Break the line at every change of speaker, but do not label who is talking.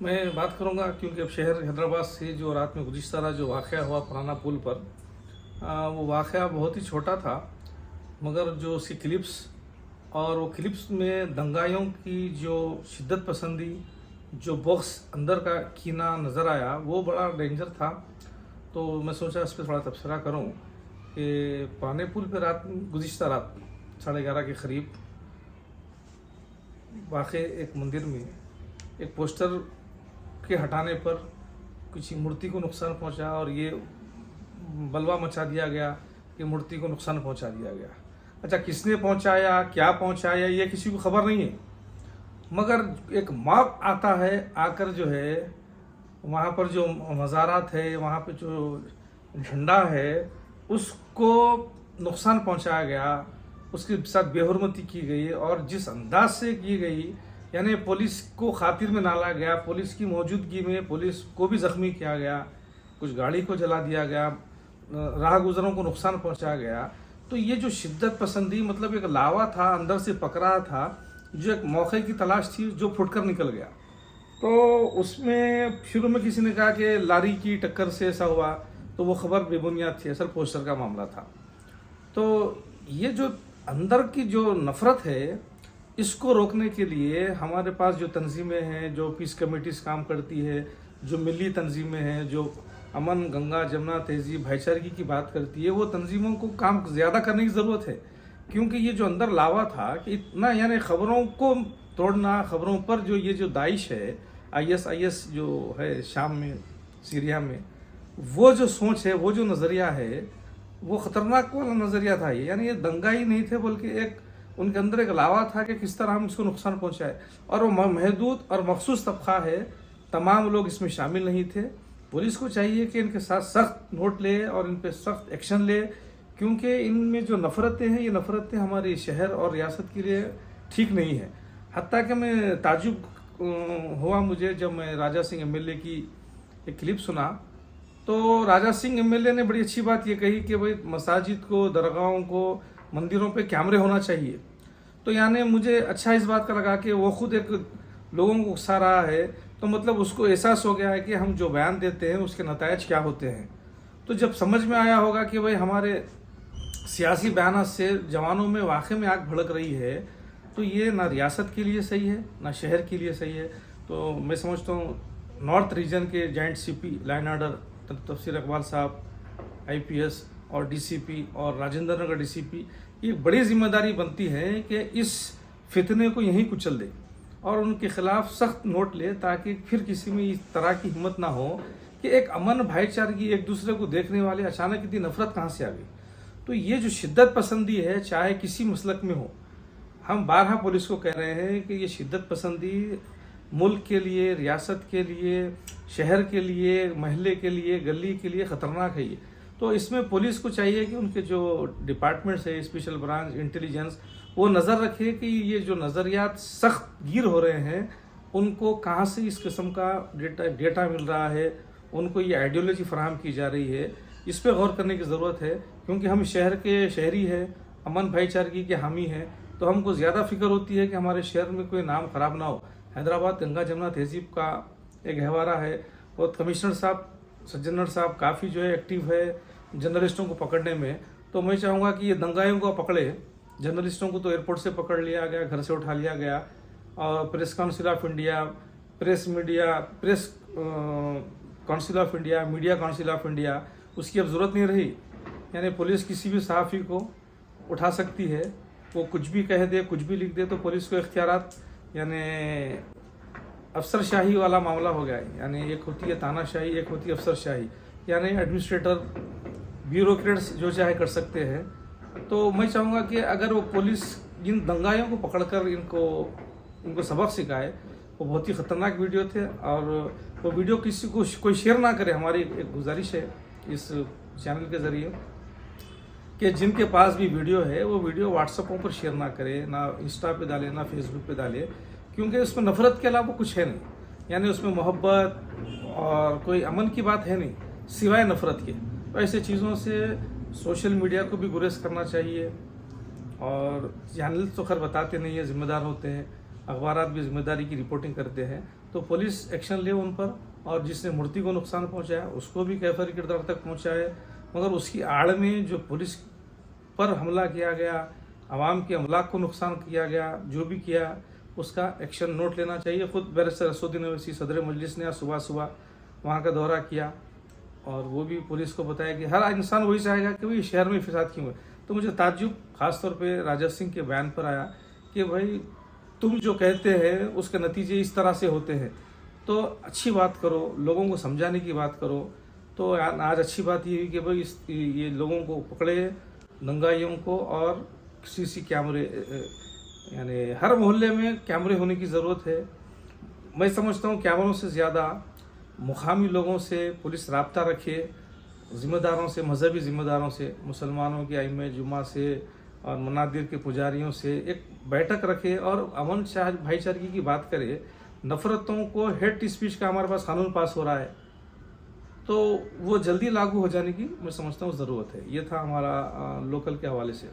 मैं बात करूंगा क्योंकि अब शहर हैदराबाद से जो रात में गुज़िश्ता रात जो वाक़या हुआ पुराना पुल पर, वो वाक़या बहुत ही छोटा था, मगर जो उसकी क्लिप्स और वो क्लिप्स में दंगाइयों की जो शिद्दत पसंदी, जो बॉक्स अंदर का कीना नज़र आया, वो बड़ा डेंजर था। तो मैं सोचा इस पर थोड़ा तबसरा करूं कि पुराने पुल पर गुज़िश्ता रात 11:30 के करीब वाक़ एक मंदिर में एक पोस्टर के हटाने पर किसी मूर्ति को नुकसान पहुंचा और ये बलवा मचा दिया गया कि मूर्ति को नुकसान पहुंचा दिया गया। अच्छा, किसने पहुंचाया, क्या पहुंचाया, ये किसी को खबर नहीं है, मगर एक मॉब आता है, आकर जो है वहाँ पर जो मज़ारात है, वहाँ पे जो झंडा है, उसको नुकसान पहुंचाया गया, उसके साथ बेहुरमती की गई और जिस अंदाज से की गई, यानी पुलिस को खातिर में डाला गया, पुलिस की मौजूदगी में पुलिस को भी ज़ख्मी किया गया, कुछ गाड़ी को जला दिया गया, राह गुजरों को नुकसान पहुंचाया गया। तो ये जो शिद्दत पसंदी, मतलब एक लावा था अंदर से पकड़ा था, जो एक मौके की तलाश थी, जो फुटकर निकल गया। तो उसमें शुरू में किसी ने कहा कि लारी की टक्कर से ऐसा हुआ, तो वो खबर बेबुनियाद थी, असल पोस्टर का मामला था। तो ये जो अंदर की जो नफ़रत है, इसको रोकने के लिए हमारे पास जो तंजीमें हैं, जो पीस कमेटीज़ काम करती है, जो मिली तंजीमें हैं, जो अमन, गंगा, जमुना, तहजीब, भाईचारगी की बात करती है, वो तंजीमों को काम ज़्यादा करने की ज़रूरत है। क्योंकि ये जो अंदर लावा था कि इतना, यानी ख़बरों को तोड़ना, ख़बरों पर जो ये जो दाइश है, ISIS जो है शाम में, सीरिया में, वो जो सोच है, वो जो नज़रिया है, वो ख़तरनाक वाला नज़रिया था। यानी ये दंगाई नहीं थे, बल्कि एक उनके अंदर एक लावा था कि किस तरह हम इसको नुकसान पहुंचाए। और वो महदूद और मखसूस तबका है, तमाम लोग इसमें शामिल नहीं थे। पुलिस को चाहिए कि इनके साथ सख्त नोट ले और इन पर सख्त एक्शन ले, क्योंकि इनमें जो नफ़रतें हैं, ये नफ़रतें हमारे शहर और रियासत के लिए ठीक नहीं है। हत्ता कि मैं ताजुब हुआ मुझे जब मैं राजा सिंह MLA की एक क्लिप सुना, तो राजा सिंह MLA ने बड़ी अच्छी बात ये कही कि भाई मसाजिद को, दरगाहों को, मंदिरों पे कैमरे होना चाहिए। तो यानी मुझे अच्छा इस बात का लगा कि वो खुद एक लोगों को उकसा रहा है, तो मतलब उसको एहसास हो गया है कि हम जो बयान देते हैं उसके नतायज क्या होते हैं। तो जब समझ में आया होगा कि भाई हमारे सियासी बयान से जवानों में वाकई में आग भड़क रही है, तो ये ना रियासत के लिए सही है, ना शहर के लिए सही है। तो मैं समझता हूँ नॉर्थ रीजन के जॉइंट CP लाइन ऑर्डर तफसीर इकबाल साहब IPS और DCP और राजेंद्र नगर DCP, ये बड़ी जिम्मेदारी बनती है कि इस फितने को यहीं कुचल दे और उनके खिलाफ सख्त नोट ले, ताकि फिर किसी में इस तरह की हिम्मत ना हो कि एक अमन, भाईचारगी, एक दूसरे को देखने वाले अचानक इतनी नफरत कहाँ से आ गई। तो ये जो शिद्दत पसंदी है, चाहे किसी मसलक में हो, हम बारहा पुलिस को कह रहे हैं कि ये शिद्दत पसंदी मुल्क के लिए, रियासत के लिए, शहर के लिए, महल्ले के लिए, गली के लिए ख़तरनाक है ये। तो इसमें पुलिस को चाहिए कि उनके जो डिपार्टमेंट्स है, स्पेशल ब्रांच, इंटेलिजेंस, वो नज़र रखे कि ये जो नज़रियात सख्त गिर हो रहे हैं, उनको कहाँ से इस किस्म का डेटा मिल रहा है, उनको ये आइडियोलॉजी फराहम की जा रही है, इस पर गौर करने की ज़रूरत है। क्योंकि हम शहर के शहरी हैं, अमन भाईचारगी के हामी हैं, तो हमको ज़्यादा फिक्र होती है कि हमारे शहर में कोई नाम ख़राब ना हो। हैदराबाद गंगा जमुना तहजीब का एक गहवारा है, और कमिश्नर साहब, सज्जनर साहब काफ़ी जो है एक्टिव है जर्नलिस्टों को पकड़ने में। तो मैं चाहूँगा कि ये दंगाइयों को पकड़े। जर्नलिस्टों को तो एयरपोर्ट से पकड़ लिया गया, घर से उठा लिया गया, और press council of India, press council of India, media council of India, उसकी अब ज़रूरत नहीं रही। यानी पुलिस किसी भी सहाफ़ी को उठा सकती है, वो कुछ भी कह दे, कुछ भी लिख दे, तो पुलिस को इख्तियारात, यानी अफसरशाही वाला मामला हो गया है। यानी एक होती है तानाशाही, एक होती है अफसरशाही, यानी एडमिनिस्ट्रेटर, ब्यूरोक्रेट्स जो चाहे कर सकते हैं। तो मैं चाहूँगा कि अगर वो पुलिस इन दंगाइयों को पकड़कर इनको सबक सिखाए। वो बहुत ही ख़तरनाक वीडियो थे, और वो वीडियो किसी को कोई शेयर ना करे। हमारी एक गुजारिश है इस चैनल के ज़रिए कि जिनके पास भी वीडियो है, वो वीडियो व्हाट्सएपों पर शेयर ना करे, ना इंस्टा पे डाले, ना फेसबुक पे डाले, क्योंकि उसमें नफ़रत के अलावा कुछ है नहीं। यानी उसमें मोहब्बत और कोई अमन की बात है नहीं, सिवाय नफ़रत के। तो ऐसे चीज़ों से सोशल मीडिया को भी गुरेज करना चाहिए। और चैनल तो खैर बताते नहीं है, ज़िम्मेदार होते हैं, अखबारात भी जिम्मेदारी की रिपोर्टिंग करते हैं, तो पुलिस एक्शन ले उन पर, और जिसने मूर्ति को नुकसान पहुंचाया उसको भी कैफर किरदार तक पहुंचाए। मगर उसकी आड़ में जो पुलिस पर हमला किया गया, आवाम के अमलाक को नुकसान किया गया, जो भी किया उसका एक्शन नोट लेना चाहिए। खुद बैरिस्टर असदुद्दीन ओवैसी सदर मजलिस ने आज सुबह सुबह वहाँ का दौरा किया, और वो भी पुलिस को बताया कि हर इंसान वही चाहेगा कि भाई शहर में फिसाद क्यों है। तो मुझे ताज्जुब खासतौर पे राजा सिंह के बयान पर आया कि भाई तुम जो कहते हैं उसके नतीजे इस तरह से होते हैं, तो अच्छी बात करो, लोगों को समझाने की बात करो। तो आज अच्छी बात ये हुई कि भाई ये लोगों को पकड़े, दंगाइयों को, और सीसी कैमरे, यानी हर मोहल्ले में कैमरे होने की ज़रूरत है। मैं समझता हूँ कैमरों से ज़्यादा मुकामी लोगों से पुलिस राब्ता रखे, ज़िम्मेदारों से, मजहबी ज़िम्मेदारों से, मुसलमानों के आइम्मे जुमा से और मनादिर के पुजारियों से एक बैठक रखे और अमन भाईचारगी की बात करे। नफ़रतों को, हेट स्पीच का हमारे पास कानून पास हो रहा है, तो वो जल्दी लागू हो जाने की मैं समझता हूँ ज़रूरत है। ये था हमारा लोकल के हवाले से।